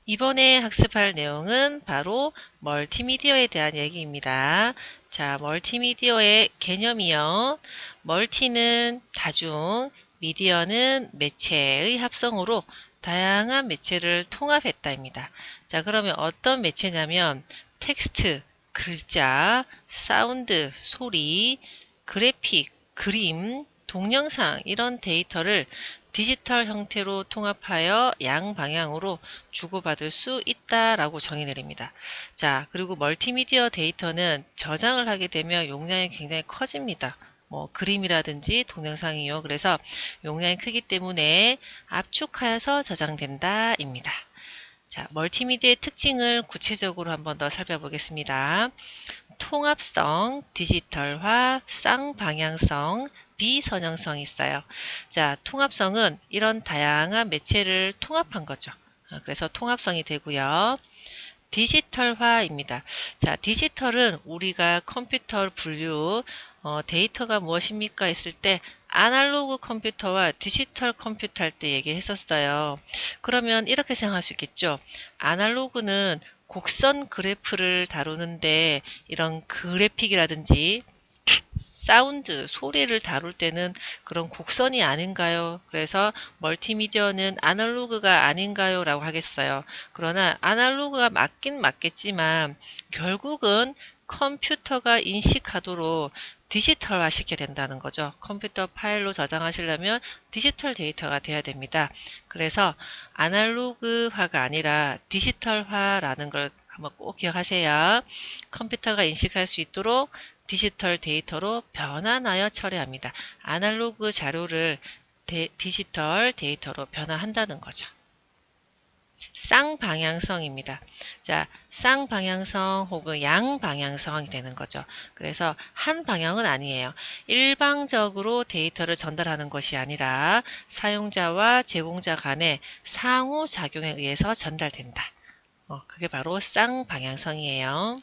이번에 학습할 내용은 바로 멀티미디어에 대한 얘기입니다. 자, 멀티미디어의 개념이요. 멀티는 다중, 미디어는 매체의 합성으로 다양한 매체를 통합했다입니다. 자, 그러면 어떤 매체냐면 텍스트, 글자, 사운드, 소리, 그래픽, 그림, 동영상 이런 데이터를 디지털 형태로 통합하여 양방향으로 주고받을 수 있다라고 정의 내립니다. 자, 그리고 멀티미디어 데이터는 저장을 하게 되면 용량이 굉장히 커집니다. 뭐 그림이라든지 동영상이요. 그래서 용량이 크기 때문에 압축하여서 저장된다입니다. 자, 멀티미디어의 특징을 구체적으로 한번 더 살펴보겠습니다. 통합성, 디지털화, 쌍방향성, 비선형성이 있어요. 자, 통합성은 이런 다양한 매체를 통합한 거죠. 그래서 통합성이 되고요. 디지털화입니다. 자, 디지털은 우리가 컴퓨터 분류, 데이터가 무엇입니까? 했을 때 아날로그 컴퓨터와 디지털 컴퓨터 할 때 얘기했었어요. 그러면 이렇게 생각할 수 있겠죠. 아날로그는 곡선 그래프를 다루는데 이런 그래픽이라든지 사운드, 소리를 다룰 때는 그런 곡선이 아닌가요? 그래서 멀티미디어는 아날로그가 아닌가요? 라고 하겠어요. 그러나 아날로그가 맞긴 맞겠지만 결국은 컴퓨터가 인식하도록 디지털화 시켜야 된다는 거죠. 컴퓨터 파일로 저장하시려면 디지털 데이터가 돼야 됩니다. 그래서 아날로그화가 아니라 디지털화라는 걸 한번 꼭 기억하세요. 컴퓨터가 인식할 수 있도록 디지털 데이터로 변환하여 처리합니다. 아날로그 자료를 디지털 데이터로 변환한다는 거죠. 쌍방향성입니다. 자, 쌍방향성 혹은 양방향성이 되는 거죠. 그래서 한 방향은 아니에요. 일방적으로 데이터를 전달하는 것이 아니라 사용자와 제공자 간의 상호작용에 의해서 전달된다. 그게 바로 쌍방향성이에요.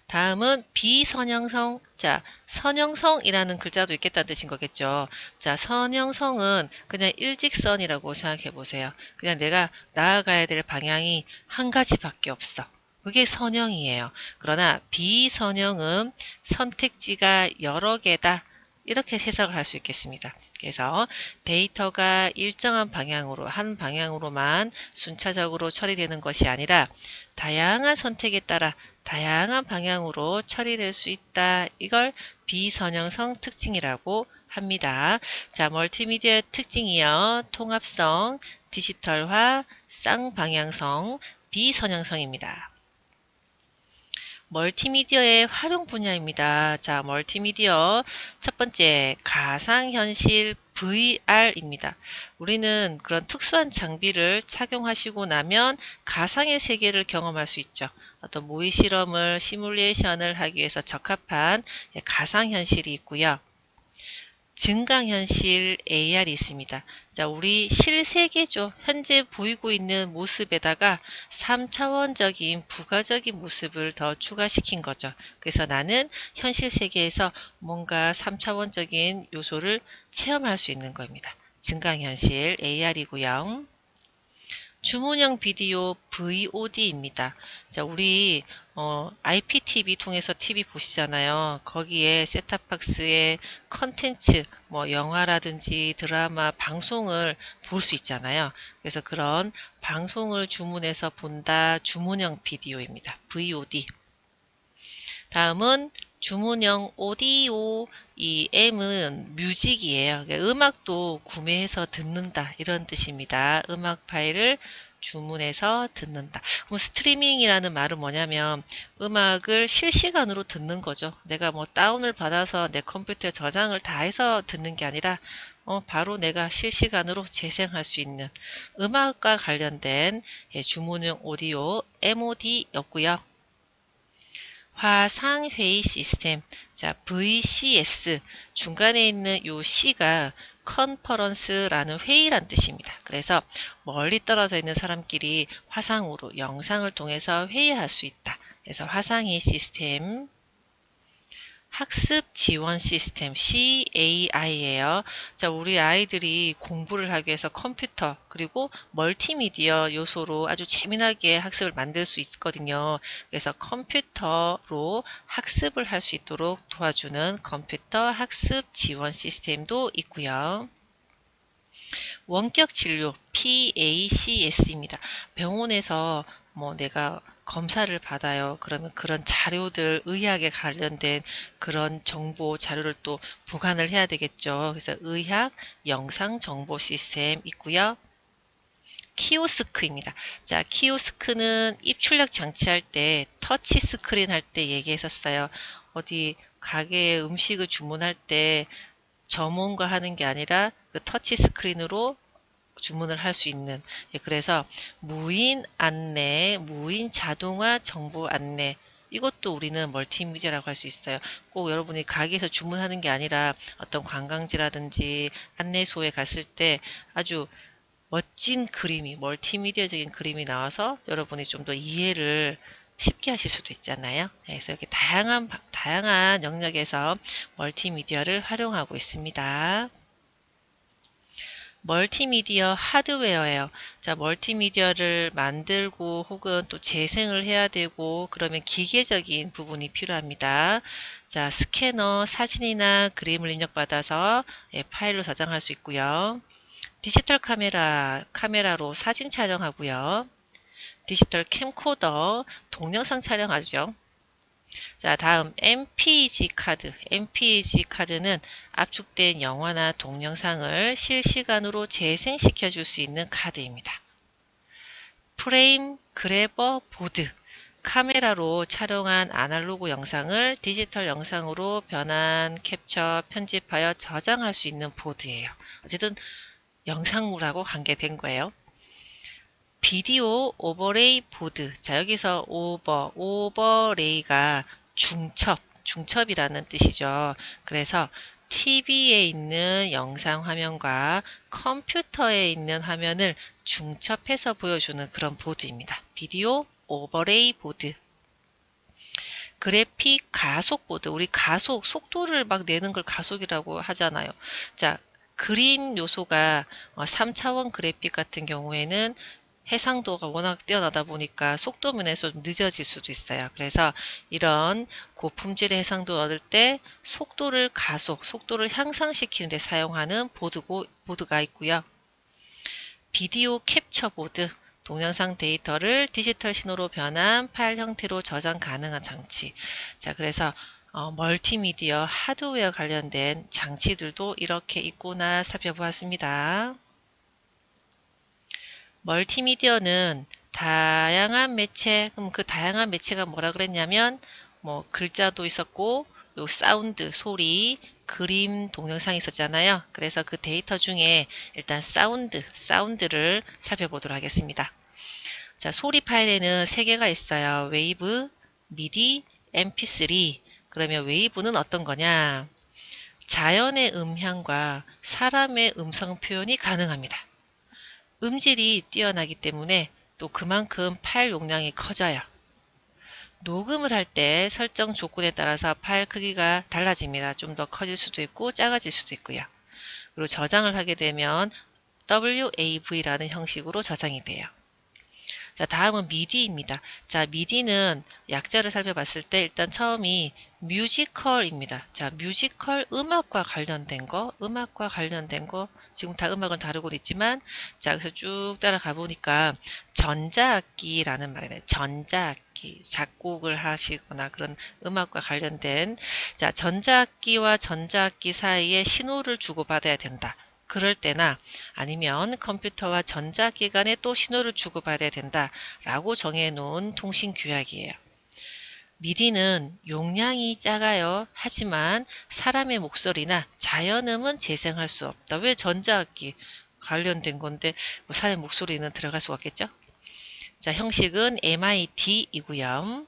다음은 비선형성. 자, 선형성이라는 글자도 있겠다는 뜻인 거겠죠. 자, 선형성은 그냥 일직선이라고 생각해 보세요. 그냥 내가 나아가야 될 방향이 한 가지밖에 없어. 그게 선형이에요. 그러나 비선형은 선택지가 여러 개다. 이렇게 해석을 할 수 있겠습니다. 그래서 데이터가 일정한 방향으로, 한 방향으로만 순차적으로 처리되는 것이 아니라 다양한 선택에 따라 다양한 방향으로 처리될 수 있다. 이걸 비선형성 특징이라고 합니다. 자, 멀티미디어의 특징이요. 통합성, 디지털화, 쌍방향성, 비선형성입니다. 멀티미디어의 활용 분야입니다. 자, 멀티미디어 첫 번째 가상현실 VR입니다. 우리는 그런 특수한 장비를 착용하시고 나면 가상의 세계를 경험할 수 있죠. 어떤 모의 실험을 시뮬레이션을 하기 위해서 적합한 가상현실이 있고요. 증강현실 AR이 있습니다. 자, 우리 실세계죠. 현재 보이고 있는 모습에다가 3차원적인 부가적인 모습을 더 추가시킨 거죠. 그래서 나는 현실 세계에서 뭔가 3차원적인 요소를 체험할 수 있는 겁니다. 증강현실 AR이고요. 주문형 비디오 VOD입니다. 자, 우리 IPTV 통해서 TV 보시잖아요. 거기에 셋탑박스에 컨텐츠, 뭐 영화라든지 드라마, 방송을 볼 수 있잖아요. 그래서 그런 방송을 주문해서 본다 주문형 비디오입니다. VOD. 다음은 주문형 오디오, 이 M은 뮤직이에요. 그러니까 음악도 구매해서 듣는다 이런 뜻입니다. 음악 파일을 주문해서 듣는다. 그럼 스트리밍이라는 말은 뭐냐면 음악을 실시간으로 듣는 거죠. 내가 뭐 다운을 받아서 내 컴퓨터에 저장을 다 해서 듣는 게 아니라 바로 내가 실시간으로 재생할 수 있는 음악과 관련된 주문형 오디오 MOD였고요. 화상회의 시스템. 자, VCS. 중간에 있는 요 C가 컨퍼런스라는 회의란 뜻입니다. 그래서 멀리 떨어져 있는 사람끼리 화상으로 영상을 통해서 회의할 수 있다. 그래서 화상회의 시스템. 학습 지원 시스템 CAI예요. 자, 우리 아이들이 공부를 하기 위해서 컴퓨터 그리고 멀티미디어 요소로 아주 재미나게 학습을 만들 수 있거든요. 그래서 컴퓨터로 학습을 할 수 있도록 도와주는 컴퓨터 학습 지원 시스템도 있고요. 원격 진료 PACS입니다. 병원에서 뭐 내가 검사를 받아요. 그러면 그런 자료들, 의학에 관련된 그런 정보 자료를 또 보관을 해야 되겠죠. 그래서 의학 영상 정보 시스템 있고요. 키오스크입니다. 자, 키오스크는 입출력 장치할 때 터치 스크린 할 때 얘기했었어요. 어디 가게에 음식을 주문할 때 점원과 하는 게 아니라 그 터치 스크린으로 주문을 할 수 있는, 예, 그래서 무인 안내, 무인 자동화 정보 안내, 이것도 우리는 멀티미디어라고 할 수 있어요. 꼭 여러분이 가게에서 주문하는 게 아니라 어떤 관광지라든지 안내소에 갔을 때 아주 멋진 그림이, 멀티미디어적인 그림이 나와서 여러분이 좀 더 이해를 쉽게 하실 수도 있잖아요. 그래서 이렇게 다양한 영역에서 멀티미디어를 활용하고 있습니다. 멀티미디어 하드웨어예요. 자, 멀티미디어를 만들고 혹은 또 재생을 해야 되고 그러면 기계적인 부분이 필요합니다. 자, 스캐너, 사진이나 그림을 입력받아서 파일로 저장할 수 있고요. 디지털 카메라로 사진 촬영하고요. 디지털 캠코더, 동영상 촬영하죠. 자, 다음 MPEG 카드. MPEG 카드는 압축된 영화나 동영상을 실시간으로 재생시켜 줄 수 있는 카드입니다. 프레임 그래버 보드. 카메라로 촬영한 아날로그 영상을 디지털 영상으로 변환, 캡처, 편집하여 저장할 수 있는 보드예요. 어쨌든 영상물하고 관계된 거예요. 비디오 오버레이 보드. 자, 여기서 오버레이가 중첩이라는 뜻이죠. 그래서 TV에 있는 영상 화면과 컴퓨터에 있는 화면을 중첩해서 보여주는 그런 보드입니다. 비디오 오버레이 보드. 그래픽 가속 보드. 우리 속도를 막 내는 걸 가속이라고 하잖아요. 자, 그림 요소가 3차원 그래픽 같은 경우에는 해상도가 워낙 뛰어나다 보니까 속도 면에서 좀 늦어질 수도 있어요. 그래서 이런 고품질의 해상도 얻을 때 속도를 향상시키는 데 사용하는 보드가 있고요. 비디오 캡처 보드, 동영상 데이터를 디지털 신호로 변한 파일 형태로 저장 가능한 장치. 자, 그래서 멀티미디어 하드웨어 관련된 장치들도 이렇게 있구나 살펴보았습니다. 멀티미디어는 다양한 매체, 그럼 그 다양한 매체가 뭐라 그랬냐면, 뭐, 글자도 있었고, 요 사운드, 소리, 그림, 동영상이 있었잖아요. 그래서 그 데이터 중에 일단 사운드를 살펴보도록 하겠습니다. 자, 소리 파일에는 3개가 있어요. 웨이브, 미디, mp3. 그러면 웨이브는 어떤 거냐? 자연의 음향과 사람의 음성 표현이 가능합니다. 음질이 뛰어나기 때문에 또 그만큼 파일 용량이 커져요. 녹음을 할 때 설정 조건에 따라서 파일 크기가 달라집니다. 좀 더 커질 수도 있고 작아질 수도 있고요. 그리고 저장을 하게 되면 WAV라는 형식으로 저장이 돼요. 자, 다음은 미디입니다. 자, 미디는 약자를 살펴봤을 때 일단 처음이 뮤지컬입니다. 자, 뮤지컬 음악과 관련된 거, 지금 다 음악은 다루고 있지만, 자, 그래서 쭉 따라가 보니까 전자악기라는 말이네. 전자악기, 작곡을 하시거나 그런 음악과 관련된, 자, 전자악기와 전자악기 사이에 신호를 주고받아야 된다. 그럴 때나 아니면 컴퓨터와 전자악기 간에 또 신호를 주고받아야 된다라고 정해놓은 통신규약이에요. 미디는 용량이 작아요. 하지만 사람의 목소리나 자연음은 재생할 수 없다. 왜 전자악기 관련된 건데 뭐 사람의 목소리는 들어갈 수가 없겠죠? 자, 형식은 MID이고요.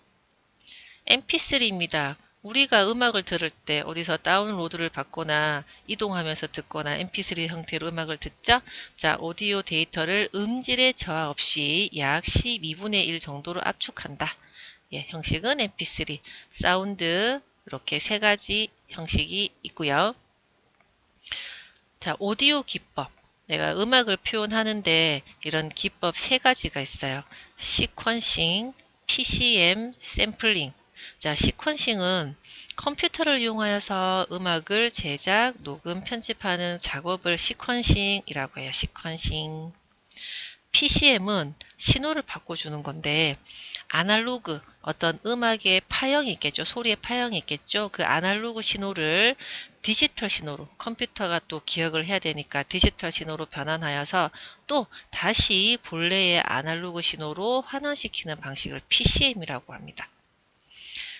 MP3입니다. 우리가 음악을 들을 때 어디서 다운로드를 받거나 이동하면서 듣거나 mp3 형태로 음악을 듣죠? 자, 오디오 데이터를 음질의 저하 없이 약 12분의 1 정도로 압축한다. 예, 형식은 mp3. 사운드 이렇게 세 가지 형식이 있고요. 자, 오디오 기법. 내가 음악을 표현하는데 이런 기법 세 가지가 있어요. 시퀀싱, PCM, 샘플링. 자, 시퀀싱은 컴퓨터를 이용하여서 음악을 제작, 녹음, 편집하는 작업을 시퀀싱이라고 해요. 시퀀싱. PCM은 신호를 바꿔주는 건데 아날로그 어떤 음악의 파형이 있겠죠. 소리의 파형이 있겠죠. 그 아날로그 신호를 디지털 신호로 컴퓨터가 또 기억을 해야 되니까 디지털 신호로 변환하여서 또 다시 본래의 아날로그 신호로 환원시키는 방식을 PCM이라고 합니다.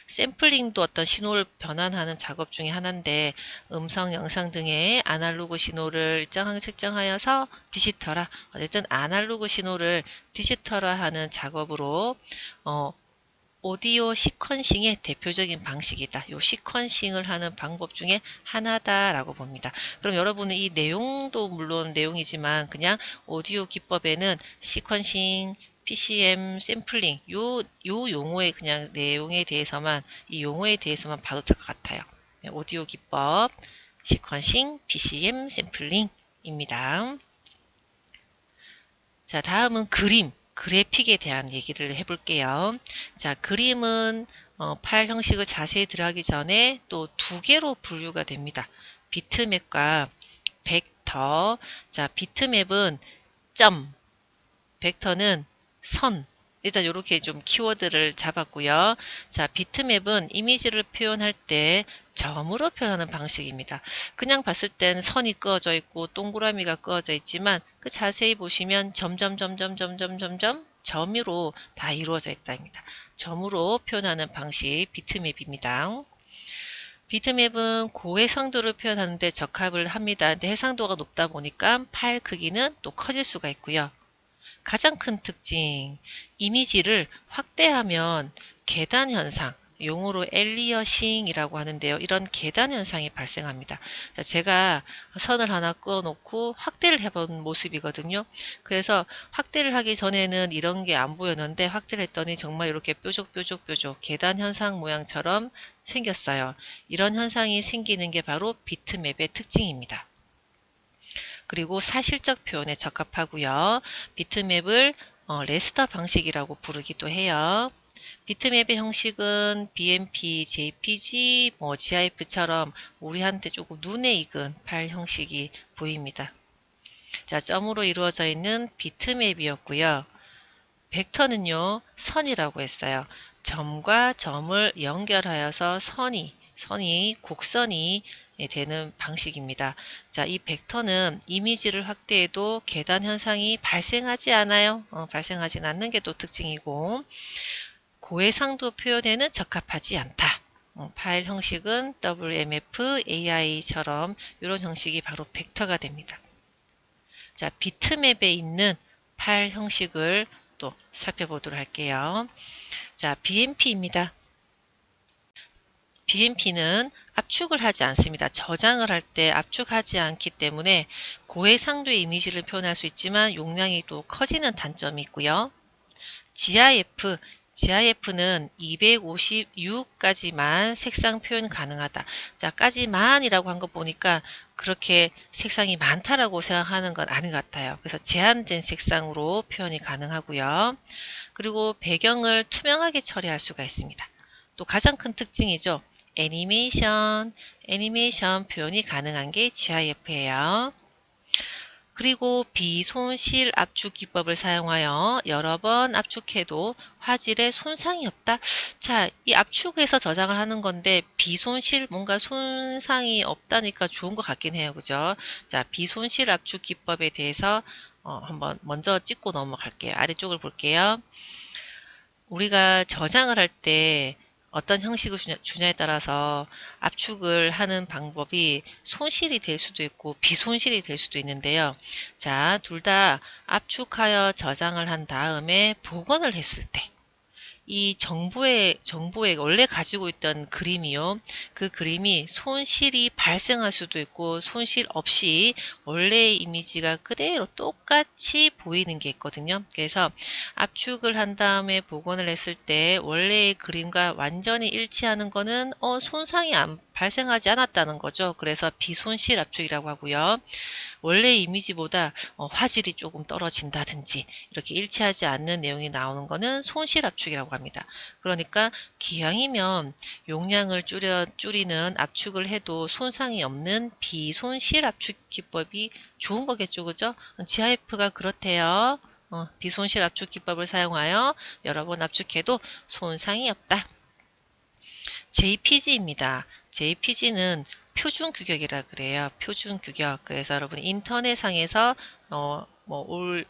샘플링도 어떤 신호를 변환하는 작업 중에 하나인데 음성, 영상 등의 아날로그 신호를 일정하게 측정하여서 디지털화, 어쨌든 아날로그 신호를 디지털화하는 작업으로 오디오 시퀀싱의 대표적인 방식이다. 이 시퀀싱을 하는 방법 중에 하나다라고 봅니다. 그럼 여러분은 이 내용도 물론 내용이지만 그냥 오디오 기법에는 시퀀싱, PCM, 샘플링 요 용어의 그냥 내용에 대해서만 이 용어에 대해서만 봐도 될 것 같아요. 오디오 기법, 시퀀싱, PCM, 샘플링입니다. 자, 다음은 그림, 그래픽에 대한 얘기를 해볼게요. 자, 그림은 파일 형식을 자세히 들어가기 전에 또 두 개로 분류가 됩니다. 비트맵과 벡터. 자, 비트맵은 점, 벡터는 선. 일단 이렇게 좀 키워드를 잡았고요. 자, 비트맵은 이미지를 표현할 때 점으로 표현하는 방식입니다. 그냥 봤을 땐 선이 그어져 있고 동그라미가 그어져 있지만 그 자세히 보시면 점점점점점점점점 점으로 다 이루어져 있답니다. 점으로 표현하는 방식 비트맵입니다. 비트맵은 고해상도를 표현하는데 적합을 합니다. 근데 해상도가 높다 보니까 파일 크기는 또 커질 수가 있고요. 가장 큰 특징, 이미지를 확대하면 계단 현상, 용어로 엘리어싱이라고 하는데요. 이런 계단 현상이 발생합니다. 자, 제가 선을 하나 그어 놓고 확대를 해본 모습이거든요. 그래서 확대를 하기 전에는 이런 게 안 보였는데 확대를 했더니 정말 이렇게 뾰족뾰족뾰족 계단 현상 모양처럼 생겼어요. 이런 현상이 생기는 게 바로 비트맵의 특징입니다. 그리고 사실적 표현에 적합하고요. 비트맵을 레스터 방식이라고 부르기도 해요. 비트맵의 형식은 BMP, JPG, GIF처럼 우리한테 조금 눈에 익은 파일 형식이 보입니다. 자, 점으로 이루어져 있는 비트맵이었고요. 벡터는요, 선이라고 했어요. 점과 점을 연결하여서 곡선이 되는 방식입니다. 자, 이 벡터는 이미지를 확대해도 계단 현상이 발생하지 않아요. 발생하지 않는 게 또 특징이고, 고해상도 표현에는 적합하지 않다. 파일 형식은 WMF, AI처럼 이런 형식이 바로 벡터가 됩니다. 자, 비트맵에 있는 파일 형식을 또 살펴보도록 할게요. 자, BMP입니다. BMP는 압축을 하지 않습니다. 저장을 할 때 압축하지 않기 때문에 고해상도의 이미지를 표현할 수 있지만 용량이 또 커지는 단점이 있고요. GIF는 256까지만 색상 표현 가능하다. 자, 까지만이라고 한 거 보니까 그렇게 색상이 많다라고 생각하는 건 아닌 것 같아요. 그래서 제한된 색상으로 표현이 가능하고요. 그리고 배경을 투명하게 처리할 수가 있습니다. 또 가장 큰 특징이죠. 애니메이션 표현이 가능한 게 GIF예요. 그리고 비손실 압축 기법을 사용하여 여러 번 압축해도 화질에 손상이 없다. 자, 이 압축해서 저장을 하는 건데 비손실 뭔가 손상이 없다니까 좋은 것 같긴 해요. 그죠? 자, 비손실 압축 기법에 대해서 한번 먼저 찍고 넘어갈게요. 아래쪽을 볼게요. 우리가 저장을 할 때 어떤 형식을 주냐에 따라서 압축을 하는 방법이 손실이 될 수도 있고 비손실이 될 수도 있는데요. 자, 둘 다 압축하여 저장을 한 다음에 복원을 했을 때 이 정보에 원래 가지고 있던 그림이요. 그 그림이 손실이 발생할 수도 있고 손실 없이 원래의 이미지가 그대로 똑같이 보이는 게 있거든요. 그래서 압축을 한 다음에 복원을 했을 때 원래의 그림과 완전히 일치하는 거는 손상이 발생하지 않았다는 거죠. 그래서 비손실 압축이라고 하고요. 원래 이미지보다 화질이 조금 떨어진다든지 이렇게 일치하지 않는 내용이 나오는 거는 손실 압축이라고 합니다. 그러니까 기왕이면 용량을 줄이는 압축을 해도 손상이 없는 비손실 압축 기법이 좋은 거겠죠. 그죠? GIF가 그렇대요. 비손실 압축 기법을 사용하여 여러 번 압축해도 손상이 없다. JPG입니다. JPG는 표준 규격이라 그래요. 표준 규격. 그래서 여러분 인터넷상에서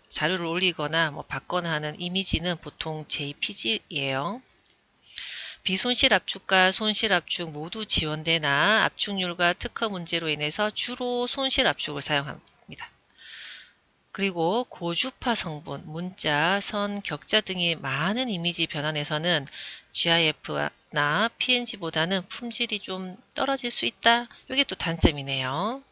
자료를 올리거나 받거나 하는 이미지는 보통 JPG예요. 비손실 압축과 손실 압축 모두 지원되나 압축률과 특허 문제로 인해서 주로 손실 압축을 사용합니다. 그리고 고주파 성분, 문자, 선, 격자 등이 많은 이미지 변환에서는 GIF나 PNG보다는 품질이 좀 떨어질 수 있다. 이게 또 단점이네요.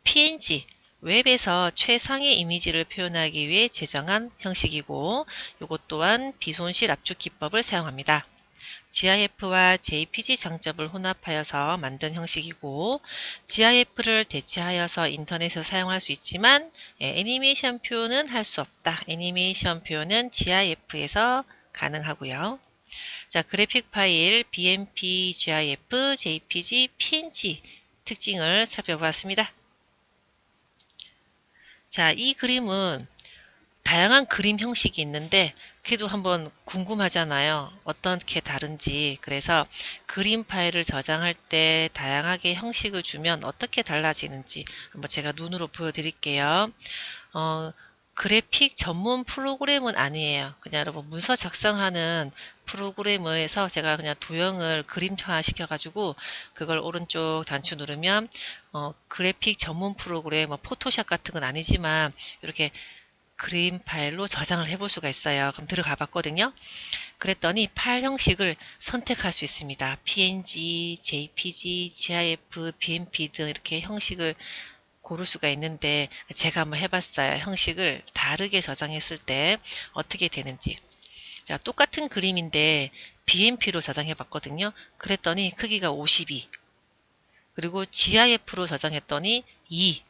PNG, 웹에서 최상의 이미지를 표현하기 위해 제정한 형식이고 이것 또한 비손실 압축 기법을 사용합니다. GIF와 JPG 장점을 혼합하여서 만든 형식이고 GIF를 대체하여서 인터넷에서 사용할 수 있지만 애니메이션 표현은 할 수 없다. 애니메이션 표현은 GIF에서 가능하고요. 자, 그래픽 파일 BMP, GIF, JPG, PNG 특징을 살펴보았습니다. 자, 이 그림은 다양한 그림 형식이 있는데 그래도 한번 궁금하잖아요. 어떻게 다른지. 그래서 그림 파일을 저장할 때 다양하게 형식을 주면 어떻게 달라지는지 한번 제가 눈으로 보여드릴게요. 그래픽 전문 프로그램은 아니에요. 그냥 여러분 문서 작성하는 프로그램에서 제가 그냥 도형을 그림화 시켜가지고 그걸 오른쪽 단추 누르면 그래픽 전문 프로그램, 포토샵 같은 건 아니지만 이렇게 그림 파일로 저장을 해볼 수가 있어요. 그럼 들어가 봤거든요. 그랬더니 파일 형식을 선택할 수 있습니다. PNG, JPG, GIF, BMP 등 이렇게 형식을 고를 수가 있는데 제가 한번 해봤어요. 형식을 다르게 저장했을 때 어떻게 되는지. 자, 똑같은 그림인데 BMP로 저장해 봤거든요. 그랬더니 크기가 52, 그리고 GIF로 저장했더니 2,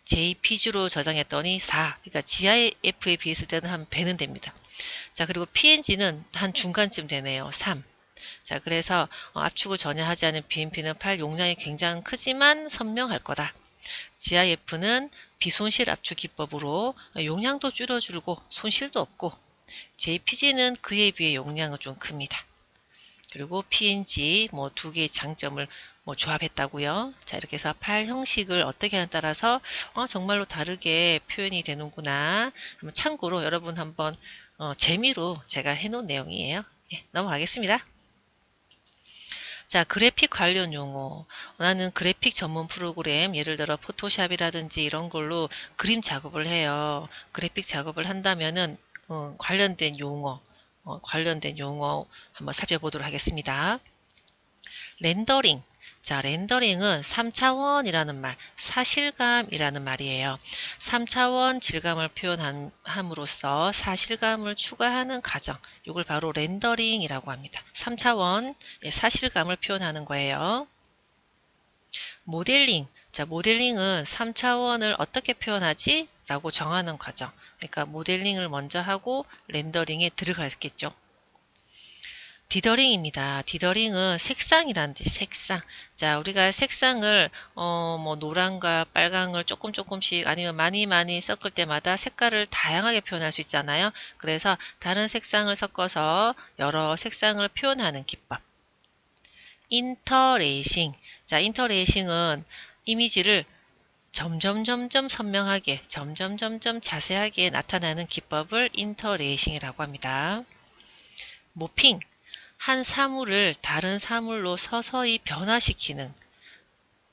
JPG로 저장했더니 4. 그러니까 GIF에 비했을 때는 한 배는 됩니다. 자, 그리고 PNG는 한 중간쯤 되네요. 3. 자, 그래서 압축을 전혀 하지 않은 BMP는 파일 용량이 굉장히 크지만 선명할 거다. GIF는 비손실 압축 기법으로 용량도 줄여주고 손실도 없고 JPG는 그에 비해 용량은 좀 큽니다. 그리고 PNG 두 개의 장점을 조합했다고요. 자, 이렇게 해서 파일 형식을 어떻게 하냐에 따라서 정말로 다르게 표현이 되는구나. 참고로 여러분 한번 재미로 제가 해놓은 내용이에요. 예, 넘어가겠습니다. 자, 그래픽 관련 용어. 나는 그래픽 전문 프로그램, 예를 들어 포토샵이라든지 이런 걸로 그림 작업을 해요. 그래픽 작업을 한다면은 관련된 용어 한번 살펴보도록 하겠습니다. 렌더링. 자, 렌더링은 3차원이라는 말, 사실감이라는 말이에요. 3차원 질감을 표현함으로써 사실감을 추가하는 과정, 이걸 바로 렌더링이라고 합니다. 3차원 사실감을 표현하는 거예요. 모델링. 자, 모델링은 3차원을 어떻게 표현하지? 라고 정하는 과정. 그러니까 모델링을 먼저 하고 렌더링에 들어가겠죠. 디더링입니다. 디더링은 색상이라는 뜻, 색상. 자, 우리가 색상을, 노란과 빨강을 조금씩 아니면 많이 섞을 때마다 색깔을 다양하게 표현할 수 있잖아요. 그래서 다른 색상을 섞어서 여러 색상을 표현하는 기법. 인터레이싱. 자, 인터레이싱은 이미지를 점점 선명하게, 점점 자세하게 나타나는 기법을 인터레이싱이라고 합니다. 모핑. 한 사물을 다른 사물로 서서히 변화시키는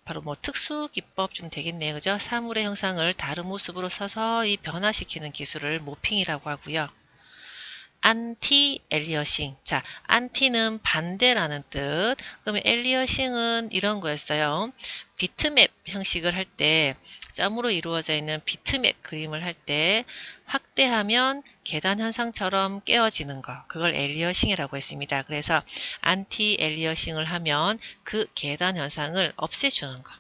바로 특수 기법 좀 되겠네요. 그죠? 사물의 형상을 다른 모습으로 서서히 변화시키는 기술을 모핑이라고 하고요. 안티 엘리어싱. 자, 안티는 반대라는 뜻. 그러면 엘리어싱은 이런 거였어요. 비트맵 형식을 할 때, 점으로 이루어져 있는 비트맵 그림을 할 때 확대하면 계단 현상처럼 깨어지는 거. 그걸 엘리어싱이라고 했습니다. 그래서 안티 엘리어싱을 하면 그 계단 현상을 없애주는 거.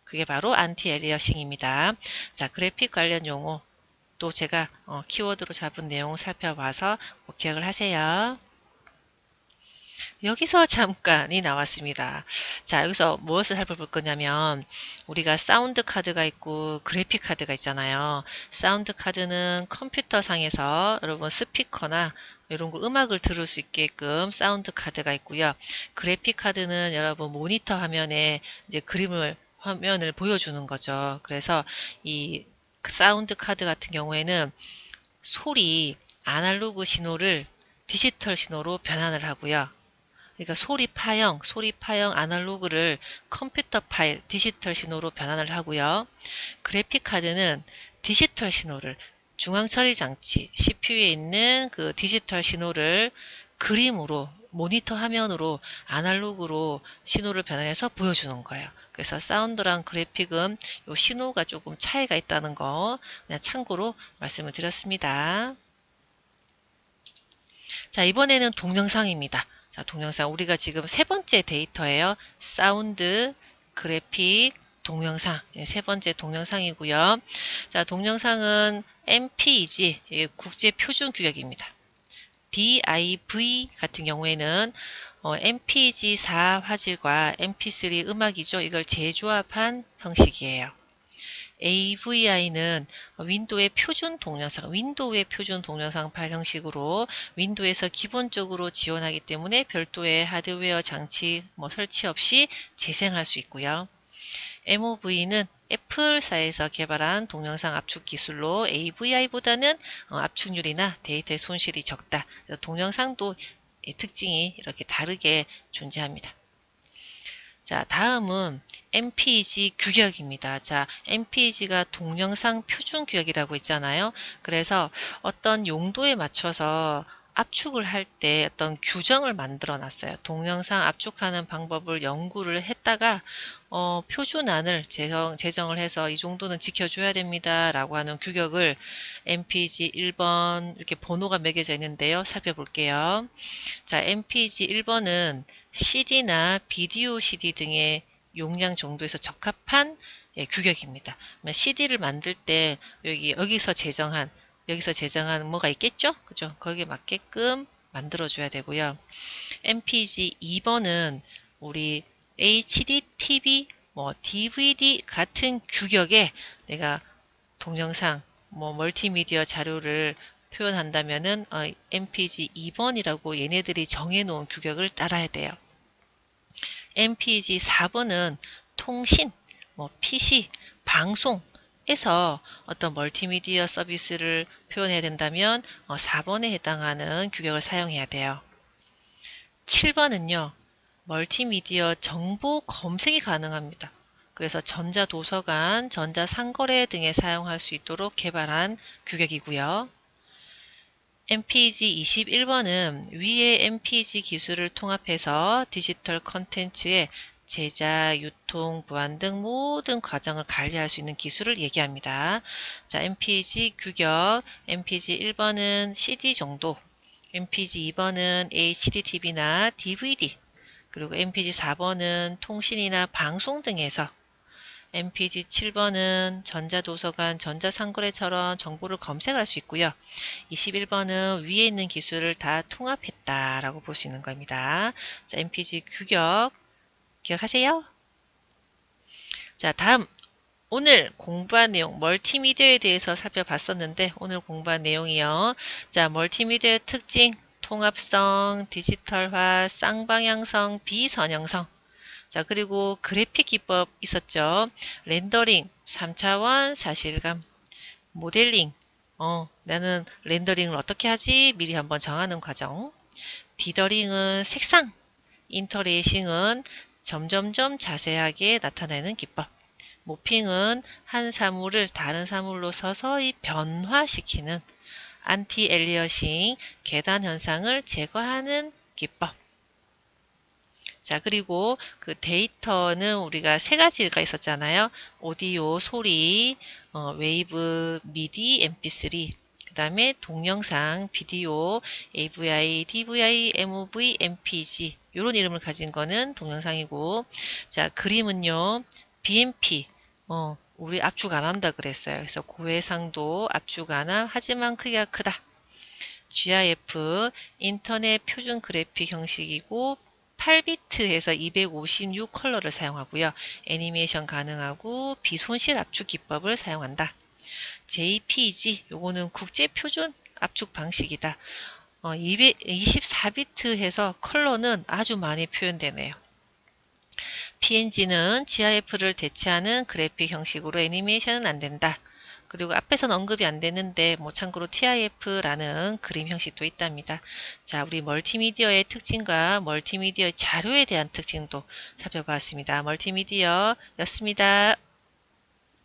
그게 바로 안티 엘리어싱입니다. 자, 그래픽 관련 용어. 또 제가 키워드로 잡은 내용을 살펴봐서 꼭 기억을 하세요. 여기서 잠깐이 나왔습니다. 자, 여기서 무엇을 살펴볼 거냐면 우리가 사운드 카드가 있고 그래픽 카드가 있잖아요. 사운드 카드는 컴퓨터 상에서 여러분 스피커나 이런 거 음악을 들을 수 있게끔 사운드 카드가 있고요. 그래픽 카드는 여러분 모니터 화면에 이제 화면을 보여주는 거죠. 그래서 이 사운드 카드 같은 경우에는 소리, 아날로그 신호를 디지털 신호로 변환을 하고요. 그러니까 소리 파형 아날로그를 컴퓨터 파일, 디지털 신호로 변환을 하고요. 그래픽 카드는 디지털 신호를 중앙 처리 장치, CPU에 있는 그 디지털 신호를 그림으로, 모니터 화면으로, 아날로그로 신호를 변환해서 보여주는 거예요. 그래서 사운드랑 그래픽은 요 신호가 조금 차이가 있다는 거 그냥 참고로 말씀을 드렸습니다. 자, 이번에는 동영상입니다. 자, 동영상 우리가 지금 세 번째 데이터예요. 사운드, 그래픽, 동영상. 세 번째 동영상이고요. 자, 동영상은 MPEG, 국제 표준 규격입니다. DIV 같은 경우에는 MPEG-4 화질과 MP3 음악이죠. 이걸 재조합한 형식이에요. AVI는 윈도우의 표준 동영상 파일 형식으로 윈도우에서 기본적으로 지원하기 때문에 별도의 하드웨어 장치 설치 없이 재생할 수 있고요. MOV는 애플사에서 개발한 동영상 압축 기술로 AVI보다는 압축률이나 데이터의 손실이 적다. 동영상도 특징이 이렇게 다르게 존재합니다. 자, 다음은 MPEG 규격입니다. 자, MPEG가 동영상 표준 규격이라고 있잖아요. 그래서 어떤 용도에 맞춰서 압축을 할 때 어떤 규정을 만들어 놨어요. 동영상 압축하는 방법을 연구를 했다가 표준안을 제정을 해서 이 정도는 지켜줘야 됩니다. 라고 하는 규격을 MPEG 1번 이렇게 번호가 매겨져 있는데요. 살펴볼게요. 자, MPEG 1번은 CD나 비디오 CD 등의 용량 정도에서 적합한 규격입니다. CD를 만들 때 여기서 제정한 뭐가 있겠죠? 그죠? 거기에 맞게끔 만들어줘야 되고요. MPEG 2번은 우리 HD, TV, DVD 같은 규격의 내가 동영상, 멀티미디어 자료를 표현한다면은 MPEG 2번이라고 얘네들이 정해놓은 규격을 따라야 돼요. MPEG 4번은 통신, PC, 방송에서 어떤 멀티미디어 서비스를 표현해야 된다면 4번에 해당하는 규격을 사용해야 돼요. 7번은요. 멀티미디어 정보 검색이 가능합니다. 그래서 전자도서관, 전자상거래 등에 사용할 수 있도록 개발한 규격이고요. MPEG 21번은 위의 MPEG 기술을 통합해서 디지털 컨텐츠의 제작, 유통, 보안 등 모든 과정을 관리할 수 있는 기술을 얘기합니다. 자, MPEG 규격, MPEG 1번은 CD 정도, MPEG 2번은 HDTV나 DVD, 그리고 MPEG 4번은 통신이나 방송 등에서 MPEG 7번은 전자도서관, 전자상거래처럼 정보를 검색할 수 있고요. 21번은 위에 있는 기술을 다 통합했다라고 볼 수 있는 겁니다. 자, MPEG 규격 기억하세요? 자, 다음 오늘 공부한 내용 멀티미디어에 대해서 살펴봤었는데 오늘 공부한 내용이요. 자, 멀티미디어의 특징, 통합성, 디지털화, 쌍방향성, 비선형성. 자, 그리고 그래픽 기법 있었죠. 렌더링, 3차원 사실감, 모델링, 나는 렌더링을 어떻게 하지? 미리 한번 정하는 과정. 디더링은 색상, 인터레이싱은 점점점 자세하게 나타내는 기법. 모핑은 한 사물을 다른 사물로 서서히 변화시키는 안티 엘리어싱, 계단 현상을 제거하는 기법. 자, 그리고 그 데이터는 우리가 세 가지가 있었잖아요. 오디오, 소리, 웨이브, 미디, mp3. 그 다음에 동영상, 비디오, AVI, DVI, MOV, MPG 이런 이름을 가진 거는 동영상이고, 자, 그림은요, BMP, 우리 압축 안 한다 그랬어요. 그래서 고해상도 압축 안 함, 하지만 크기가 크다. GIF, 인터넷 표준 그래픽 형식이고 8비트에서 256 컬러를 사용하고요. 애니메이션 가능하고 비손실 압축 기법을 사용한다. JPG, 요거는 국제 표준 압축 방식이다. 224비트에서 컬러는 아주 많이 표현되네요. PNG는 GIF를 대체하는 그래픽 형식으로 애니메이션은 안 된다. 그리고 앞에서는 언급이 안 되는데 뭐 참고로 TIF라는 그림 형식도 있답니다. 자, 우리 멀티미디어의 특징과 멀티미디어 자료에 대한 특징도 살펴봤습니다. 멀티미디어였습니다.